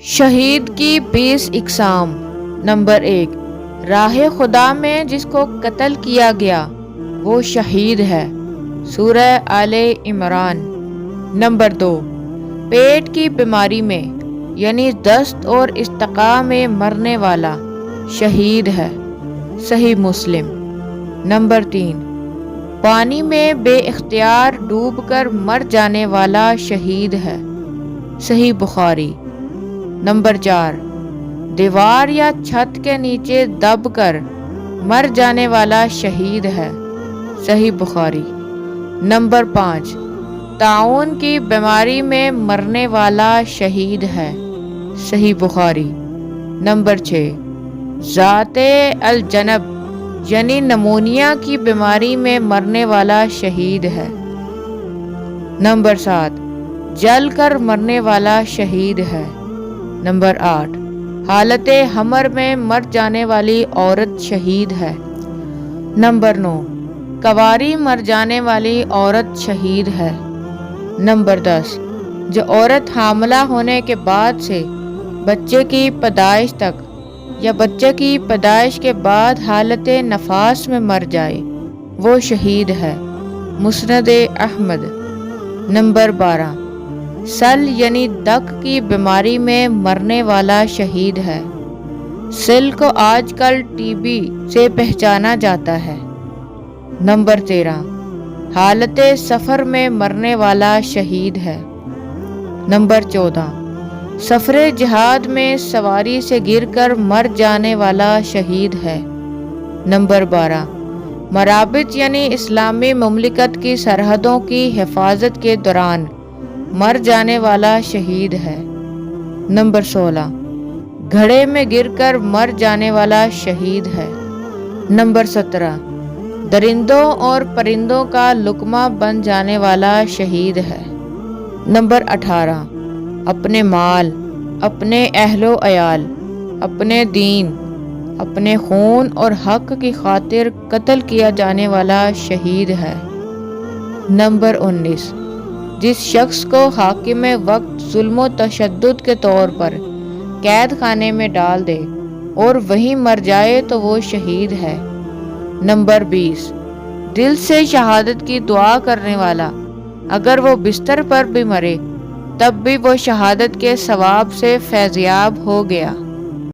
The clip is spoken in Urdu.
شہید کی 20 اقسام۔ نمبر 1، راہ خدا میں جس کو قتل کیا گیا وہ شہید ہے، سورہ آل عمران۔ نمبر 2، پیٹ کی بیماری میں یعنی دست اور استقاء میں مرنے والا شہید ہے، صحیح مسلم۔ نمبر 3، پانی میں بے اختیار ڈوب کر مر جانے والا شہید ہے، صحیح بخاری۔ نمبر 4، دیوار یا چھت کے نیچے دب کر مر جانے والا شہید ہے، صحیح بخاری۔ نمبر 5، طاعون کی بیماری میں مرنے والا شہید ہے، صحیح بخاری۔ نمبر 6، ذات الجنب یعنی نمونیا کی بیماری میں مرنے والا شہید ہے۔ نمبر 7، جل کر مرنے والا شہید ہے۔ نمبر 8، حالت حمر میں مر جانے والی عورت شہید ہے۔ نمبر 9، کواری مر جانے والی عورت شہید ہے۔ نمبر 10، جو عورت حاملہ ہونے کے بعد سے بچے کی پیدائش تک یا بچے کی پیدائش کے بعد حالت نفاس میں مر جائے وہ شہید ہے، مسند احمد۔ نمبر 12، سل یعنی دق کی بیماری میں مرنے والا شہید ہے۔ سل کو آج کل ٹی بی سے پہچانا جاتا ہے۔ نمبر 13، حالت سفر میں مرنے والا شہید ہے۔ نمبر 14، سفر جہاد میں سواری سے گر کر مر جانے والا شہید ہے۔ نمبر 12، مرابط یعنی اسلامی مملکت کی سرحدوں کی حفاظت کے دوران مر جانے والا شہید ہے۔ نمبر 16، گھڑے میں گر کر مر جانے والا شہید ہے۔ نمبر 17، درندوں اور پرندوں کا لقمہ بن جانے والا شہید ہے۔ نمبر 18، اپنے مال، اپنے اہل و عیال، اپنے دین، اپنے خون اور حق کی خاطر قتل کیا جانے والا شہید ہے۔ نمبر 19، جس شخص کو حاکم وقت ظلم و تشدد کے طور پر قید خانے میں ڈال دے اور وہیں مر جائے تو وہ شہید ہے۔ نمبر 20، دل سے شہادت کی دعا کرنے والا اگر وہ بستر پر بھی مرے تب بھی وہ شہادت کے ثواب سے فیضیاب ہو گیا۔